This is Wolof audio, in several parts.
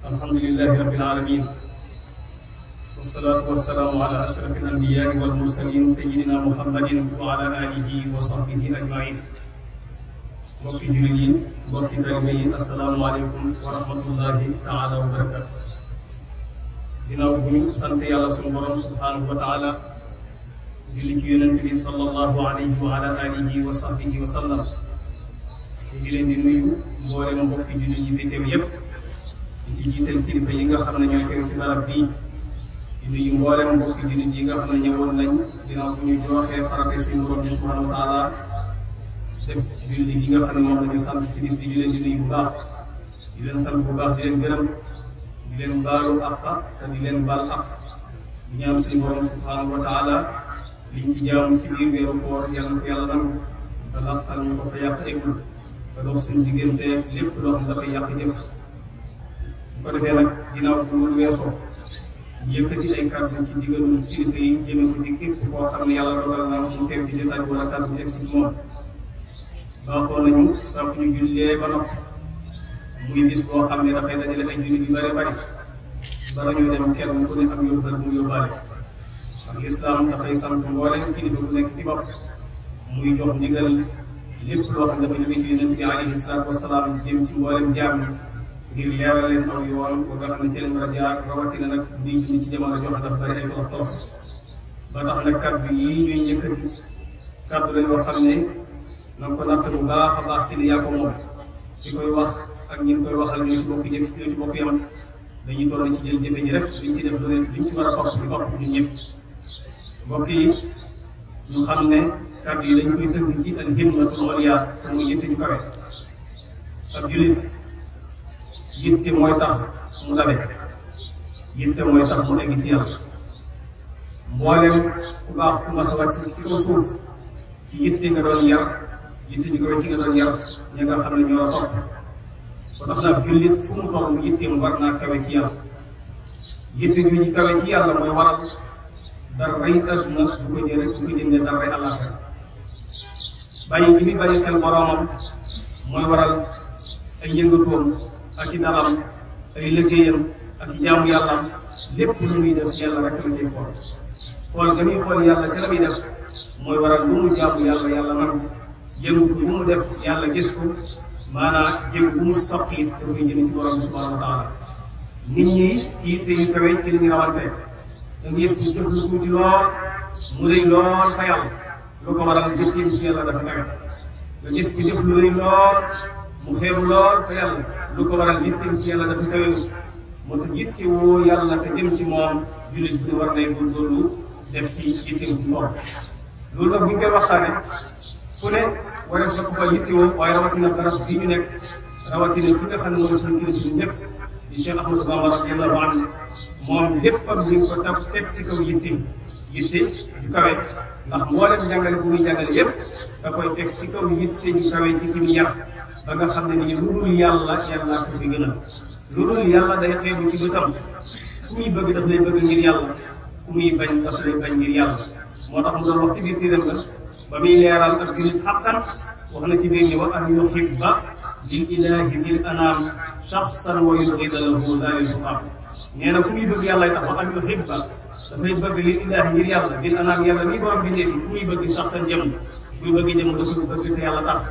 alhamdulillahi rabbil alamin wassalatu wassalamu ala ashrafil anbiya'i wal mursalin sayyidina muhammadin wa ala alihi wa sahbihi ajmain. mbokki jullit yi mbokki taalibe yi assalaamu aleykum wa rahmatullahi taala wa barakatu. ginnaaw bu ñu sant yàlla sunu borom subhanahu wa taala julli ci yonent bi sallallahu alayhi wa ala alihi wa sahbihi wa sallam. ñu ngi leen di nuyu mboolem mbokki jullit yi fi teew yépp di ci jiital kilifa yi nga xam ne ñooy teew ci barab bii di nuyu mboolem mbokki jullit yi nga xam ne ñëwoon nañ ginnaaw bu ñu joxee farate suñu borom bi subhanahu wa taala def julli yi nga xam ne moom la ñu sant ci bis bi di leen di nuyu bu baax di leen sant bu baax di leen gërëm di leen baalu àq te di leen baal àq di ñaan suñu borom subhanahu wa taala liñ ci jaamu ci biir weeru koor yàlla na ko yàlla nangu te laqal ñu ko fa yàq eggul ba dox suñu diggante lépp loo xam dafay yàq jëf. bu ko defee nag ginnaaw bu loolu weesoo yëkkati ay kàddu ci digalul kilifa yi jëme ko ci képp koo xam ne yàlla dogal na mu teew ci jotaay wala kàddu bu egg si moom. baaxoo nañu saa bu ñu jullee ba noppi muy bis boo xam ne dafay dajale ay jullit yu bari bari bala ñuy dem kenn ku ne am yóbbal mu yóbbaale. ndax lislaam dafay sant mboolem kilifa bu nekk ci bopp muy jox ndigal lépp loo xam dafa jóge ci yonent bi alayhi salaatu wasalaam jëm ci mboolem jaam ngir leeral leen aw yoon ba nga xam ne ci lañ war a jaar rawatina nag bii ñu ci jamono jox dafa bari ay tolof tolof ba tax nag kaddu yii ñuy njëkkati kaddu lañ wax xam ne na ko natt bu baax a baax ci ne yaa ko moom ki koy wax ak ñi koy waxal ñoo ci bokk jëf ñoo ci bokk yam dañuy toll ci jël jëfe ji rek liñ ci def lu leen liñ ci war a topp di topp ñun ñëpp. mbokk yi ñu xam ne kaddu yi dañ koy tënk ci al himmatul ulya te muy yitte ju kawe. ab jullit yitte mooy tax mu dabe yitte mooy tax mu egg ci yàlla. mboolem ku baax ku mas a wàcc ci kaw suuf ci yitte nga doon yar yitte ju kawe ci nga doon yar ñi nga xam ne ñoo la topp ba tax na ab jullit fu mu toll yitteem war naa kawe ci yàlla. yitte ju ñu kawe ci yàlla mooy waral dara rey àdduna du ko jëndee dara rey àllaaxira. bàyyi gi muy bàyyi xel boroomam mooy waral ay yëngatoom ak i dalam ay liggéeyam ak i jaamu yàllaam lépp lu muy def yàlla rek la cay xool. xool ga muy xool yàlla ca la muy def mooy waral lu mu jaamu yàlla yàlla nangu yëngatu bu mu def yàlla gis ko maanaam jéem bu mu soqi da koy jëme ci borom bi subhanahu wa taala. nit ñi ci yitte yu kawe ci li ñu rawante da nga gis ñu def lu tuuti lool mu rëy lool fa yàlla lu ko waral jëtteem ci yàlla dafa kawe. nga gis ku def lu rëy lool mu xeebu lool fa yàlla lu ko waral jëtteem ci yàlla dafa kawe. moo tax yitte woo yàlla te jëm ci moom jullit bu ne war nay góorgóorlu def ci yitteem ci moom. loolu nag bu ñu koy waxtaanee fu ne warees na ko fa yittewoo waaye rawatina barab bii ñu nekk rawatina ki nga xam ne mooy suñu kilifa bi ñëpp di Cheikh Ahmadou Bamba radiyallahu anhu moom léppam ñu ngi ko teg ci kaw yitte ju kawe. ndax mboolem njàngale bu muy jàngale yépp da koy teg ci kaw yitte ju kawe ci ki mu yar ba nga xam ne nii lu dul yàlla yàllaa ko fi gënal. lu dul yàlla day xeebu ci bëtam ku muy bëgg daf lay bëgg ngir yàlla ku muy bañ daf lay bañ ngir yàlla. moo tax mu doon wax ci biir téeram ga ba muy leeral ak jullit xaqan wax na ci biir ni wa an yuhibba lil ilahi bil anam shaxsan wa yubghida lahu dalil xuqaam. nee na ku muy bëgg yàlla tax wa an yuhibba dafay bëgg lil ilahi ngir yàlla bil anam yàlla mi borom bindee fi ku muy bëgg shaxsan jëm muy bëgg jëm da koy bëgg te yàlla tax.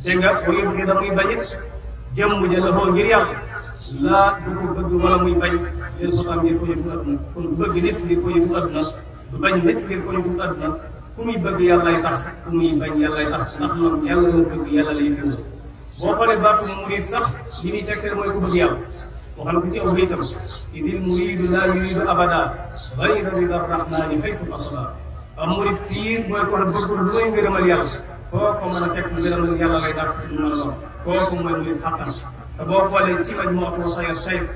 dégg nga wa yubghida muy bañit jëmm ja lahu ngir yàlla laa du ko bëgg wala muy bañ leen xotaan ngir ko yëtu àdduna kon du bëgg nit ngir ko yëtu àdduna du bañ nit ngir ko yëtu àdduna ku muy bëgg yàllay tax ku muy bañ yàllay tax ndax moom yàlla la bëgg yàlla lay teew boo xoolee baatu murid sax li muy tegtal mooy ku bëgg yàlla waxal ko ci aw baytam idil muridu laa yuridu abada gayra rida rahmani xaytu qasada am murid piir mooy ko xam bëggul lu may ngërëmal yàlla kooku mën a teg ngërëmal yàlla lay dàq ci lu mën a lool kooku mooy murid xaqan te boo xoolee ci maj moo wasaya Cheikh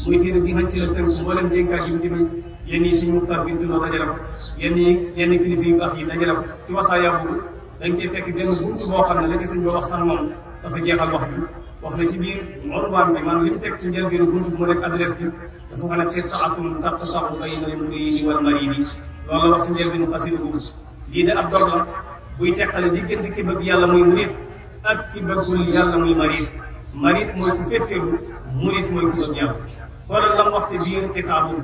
muy téere bi xañ ci la tënk mboolem dénkaat yi mu jëme yenn yi suñu muxtar bi tuddoo dajale ko yenn kilifa yu baax yi dajale ko ci wasaaya boobu dañ koy fekk benn buntu boo xam ne la ci sëñ bi wax sax moom dafa jeexal wax bi wax na ci biir unwaan bi maanaam li mu teg ci njëlbéenu buntu bi mu nekk adresse bi dafa xam ne qita'atun taqta'u bayna al-muridi wal maridi loolu la wax ci njëlbéenu xasida boobu lii de ab dog la buy teqale diggante ki bëgg yàlla muy murid ak ki bëggul yàlla muy marid marid mooy ku féttéerlu murid mooy ku bëgg yàlla xoolal la mu wax ci biir kitaabu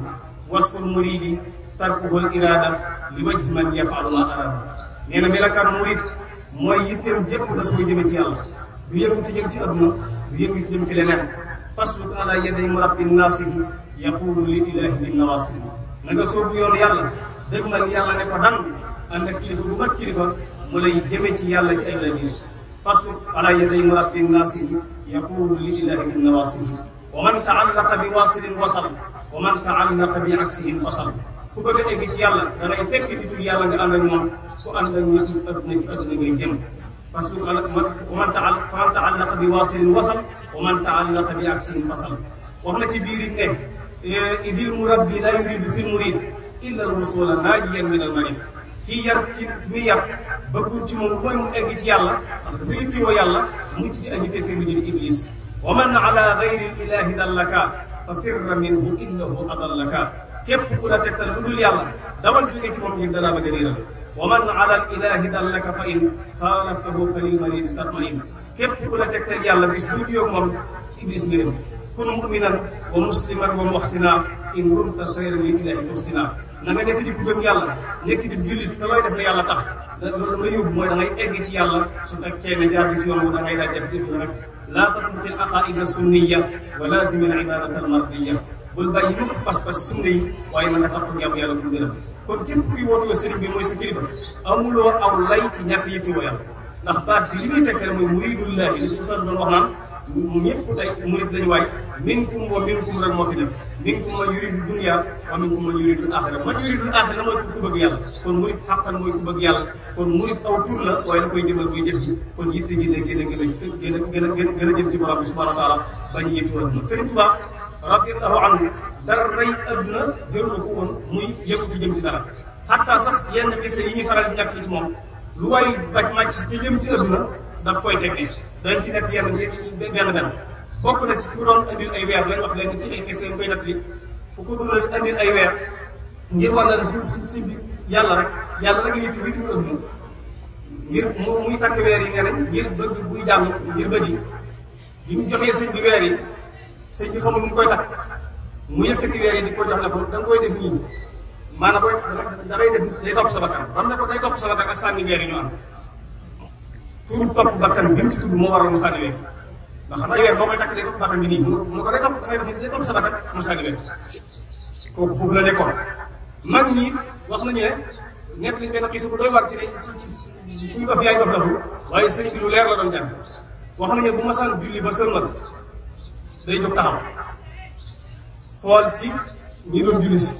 wasful muridi tarkuhul irada li wajhi man yafalu ma arada nee na melakaanu murid mooy yitteem yépp dafa koy jëme ci yàlla du yëngu ci jëm ci adduna du yëngu ci jëm ci leneen fasluk ala yaday murabbin naasihi yaqulu lil ilahi bin nawasihi na nga soobu yoonu yàlla dëgg man yàlla ne ko dan ànd ak kilifa bu mat kilifa mu lay jëme ci yàlla ci ay la biir fasluk ala yaday murabbin naasihi yaqulu lil ilahi bin nawasihi wa man taallaqa bi wasilin wasal wa man taallaqa bi aksihin fasal ku bëgg a egg ci yàlla da ngay fekk nitu yàlla nga ànd ak moom ku ànd ak nitu adduna ci adduna ngay jëm parce que wa man taallaqa bi wasilin wasal wa man taallaqa bi aksihin fasal wax na ci biir it ne idil murabbi la yuridu fil murid illa al wusula naajiyan min al marid kii yar ki muy yar bëggul ci moom mooy mu egg ci yàlla ndax dafa yittiwoo yàlla mucc ci aji fekkee lu jël iblis wa man ala gayri l ilahi dallaka fa firra minhu innahu adallaka képp ku la tegtal lu dul yàlla dawal jóge ci moom ngir danaa bëgg a réeral wa man ala al ilahi dallaka fa in xaalaftahu fa lil marid tatmain képp ku la tegtal yàlla bis bu juyoo moom ci iblis ngërëm kun muminan wa musliman wa muhsina in rumta sayra lil ilahi tuhsina na nga nekk di ku gëm yàlla nekk di jullit te looy def la yàlla tax loolu la yóbbu mooy da ngay egg ci yàlla su fekkee ne jaar ci yoon bu da ngay daal def rek laa tatruki al aqaida sunniya wa lazimi al ibadata al mardiya bul bàyyi mukk pas-pas sunna yi waaye na nga tax ko jaamu yàlla bu gërëm kon képp kuy wootoo sëriñ bi mooy sa kilifa amuloo aw lay ci ñàkk yittewoo yàlla ndax baat bi li muy tegtale mooy muridullahi li suñu doon wax naan ñëpp tey murid lañu waay minkum wa minkum rek moo fi dem minkum man yuridu dunya wa minkum man yuridu axira man yuridu axira mooy ku bëgg yàlla kon murid xaqan mooy ku bëgg yàlla kon murid aw tur la waaye da koy jëmal koy jëf ji kon yitte gi ne gën a jëm ci borom bi subhanahu wa taala bañu yitte woon Sëriñ Tuubaa radiyallahu anhu dara rey adduna jërul ko woon muy yëngu ci jëm ci dara xataa sax yenn kese yi ñuy faral di ñàkk ci moom lu waay baj màcc te jëm ci adduna daf koy teggee dañ ci nekk yenn benn bokk na ci ku doon andil ay weer lañ wax leen ci ay kese yi koy natt li ku ko doon andil ay weer ngir war leen suñ bi yàlla rek la yitti witul adduna ngir muy takk weer yi nee nañ ngir bëgg buy jàng ngir bët yi bi mu joxee sëñ bi weer yi sëñ bi xamul mu koy takk mu yëkkati weer yi di ko jox ne ko da nga koy def nii maanaam da ngay def day topp sa bakkan xam ne ko day topp sa bakkan ak sànni weer yi ñu am turu topp bakkan bi mu ci tudd moo waral mu sànni weer ndax xam nga weer boo koy takk day topp bakkan bi nii mu ko day topp da ngay def day topp sa bakkan mu sànni weer kooku foofu la nekkoon mag ñi wax nañu ne ñett liñ benn xisa bu doy war ci kuy dof yaay dof dofu waaye sëñ bi lu leer la doon jàng wax nañu bu masaan julli ba sëlmal day jóg taxaw xool ci ñi doon julli si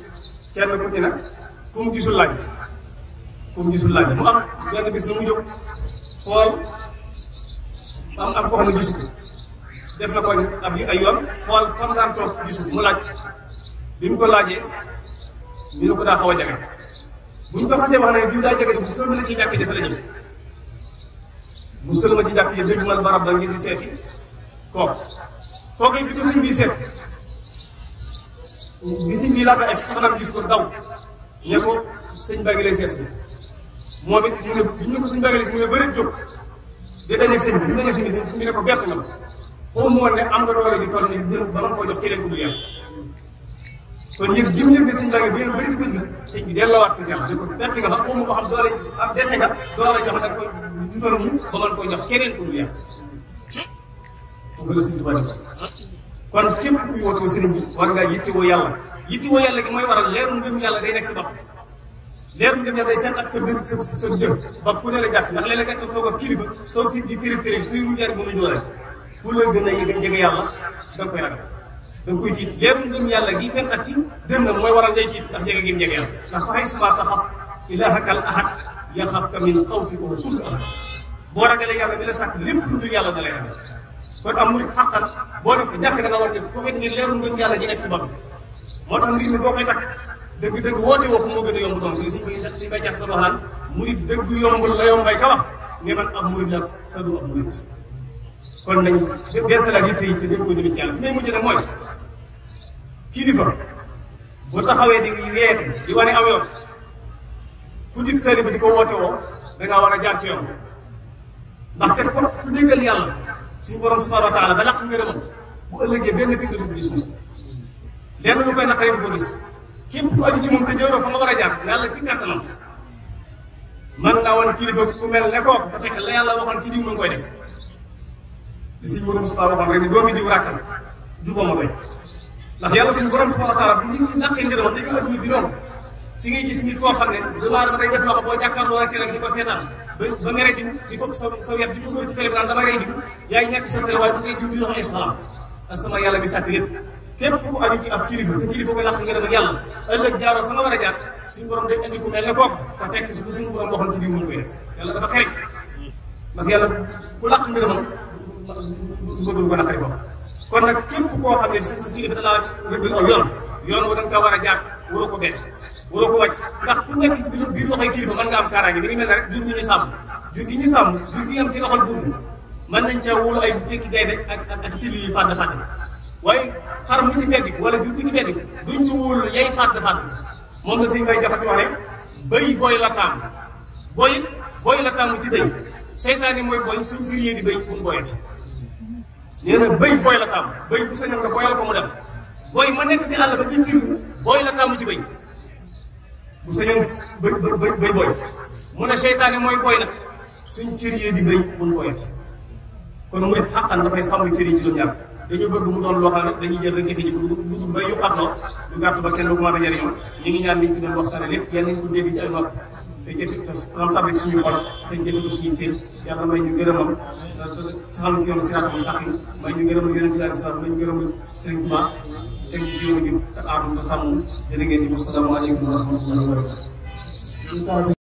kenn ku ci nag ku mu gisul laaj mu am benn bis na mu jóg xool am ko xam ne gisu ko def na ko ay yoon xool fam daan toog gisu mu laaj bi mu ko laajee ñu ne ko daa xaw a jage buñ ko xasee wax ne diw daa jage bu sëlma ci jàkk dafa la jëm bu sëlma ci jàkk yi dégg mal barab da ngir di seeti kooku bi ko sëñ bii seet bi sëñ bii laata egg soxnaam gis ko daw ne ko sëñ baa ngi lay sees bi moom it mu ne bi ñu ko sëñ baa ngi lay mu ne bëri jóg di dajeeg sëñ bi mu dajeeg sëñ bi ne ko bett nga ma foo mu woon ne am nga doole ji toll ni ba mën koo jox keneen ku dul yàlla kon yëg gi mu yëg ne sëñ baa ngi bëri di ko gis sëñ bi delloowaat ko jàll ne ko bett nga ma foo mu ko xam doole am dese nga doole jox nag ko du toll nii ba mën koo jox keneen ku dul yàlla foofu la sëñ Tuubaa kon képp kuy wootoo sëriñ bi war ngaa yittewoo yàlla yittewoo yàlla gi mooy waral leeru ngëm yàlla day nekk sa bopp leeru ngëm yàlla day fekk ak sa jëm ba ku ne la jàpp ndax léeg-léeg nga toog ak kilifa soo fit di tëri tëyru jar bu mu joore ku la gën a jege yàlla da nga koy ragal da nga koy tiit leeru ngëm yàlla gi fekkat ci dënnam mooy waral ngay tiit ndax jege gi jege yàlla ndax fa xay suba taxaf ilaahakal ahad yaxafka min xawfika kullu ahad boo ragalee yàlla mi la sàkk lépp lu dul yàlla da lay ragal kon am murit xàqan boo ne ko ñàkk da nga war ne ko xet ni leeru ngëm yàlla ji nekk ci bopp moo tax mbir mi boo koy takk dëgg-dëgg woote woo ko moo gën a yomb doon li suñ bay jax doon wax naan murit dëgg yombul la yombay ka wax ne man ab murit la te du ab murit kon nañ beesalaat yitte yi te gën ko jëme ci yàlla fi may mujj nag mooy kilifa bu taxawee di weete di wane aw yoon ku di taalibe di ko woote woo dangaa war a jaar ci yoon ndax kat ku déggal yàlla suñu borom subhanahu wa taala ba laq ngërëmam bu ëllëgee benn fi du gis moom lenn lu koy naqaree du ko gis képp ku aju ci moom te jëwroo fa nga war a jaar yàlla ci kàttanam man nga wan kilifa ku mel ne kooku te fekk la yàlla waxoon ci diw ma ngi koy def li suñu borom Moustapha waxoon rek ni doomi diw ràkkal juboo ma doy ndax yàlla suñu borom subhanahu wa taala bu nit ñi naqee ngërëmam dañ ko adduna bi noonu si ngay gis nit koo xam ne doomu aadama day def loxo boo jàkkaarloo rek rek di ko seetaan ba nga rey diw di foog sa wet di ko dóor ci télé bi naan dama rey diw yaay ñàkk sa télé waaye bu koy diw di wax ay soxlaam asama yàlla bi sàkk lépp képp ku aju ci ab kilifa te kilifa ko làq ngërëm ak yàlla ëllëg jaaroo fa nga war a jaar suñu borom day indi ku mel ne kooku te fekk su suñu borom waxoon ci diw mën koy def yàlla dafa xereñ ndax yàlla ku làq ngërëmam bëggul ko naqari foofu kon nag képp koo xam ne sa kilifa da laa rëddal aw yoon wa da nga kaa war a jaar waroo ko bett waroo ko wàcc ndax ku nekk ci biir loxoy kilifa mën nga am kaaraange mi ngi mel ne rek jur gi ñuy sàmm jur gi ñuy sàmm jur gi am ci loxol buur bi mën nañ caa wóolu ay bu fekki gaynde ak till yi fàdd waaye xar mu ci meddi wala jur gi ci meddi duñ ci wóolu yay fàdd moom la sëñ bay jaxat wax ne bëy booy la taam booy la taamu ci bëy seytaan yi mooy booy suñ jur yee di bëy mun booyati nee na bëy booy la taam bëy bu sañoon nga booyal ko mu dem booy ma nekk ci àll ba biñ ci booy la taamu ci bëy bu sañoon bëy booy mu ne seytaane mooy booy nag suñ cër yee di bëy mun booyati kon murit xàqan dafay sàmm cër yi ci doon ñaar dañu bëgg mu doon loo xam ne dañuy jël rek jafe ji dugub bay yu xatloo du gàtt ba kenn du ko mën a jariñoo ñu ngi ñaan liñ ci doon waxtaane lépp yal nañ ko dégg ci ay nopp te jëfe te xam sabrik suñu xol te jëfe ko suñu cër yàlla may ñu gërëmam saxal ñu yoonu siraat mustaqim may ñu gërëmal yonent bi alayhi salaam may ñu gërëmal Sëriñ Tuubaa teg ñu ci yoonu bi te aar ko sàmm jërë ngeen di wasalaamaaleykum wa rahmatullahi wa barakatuh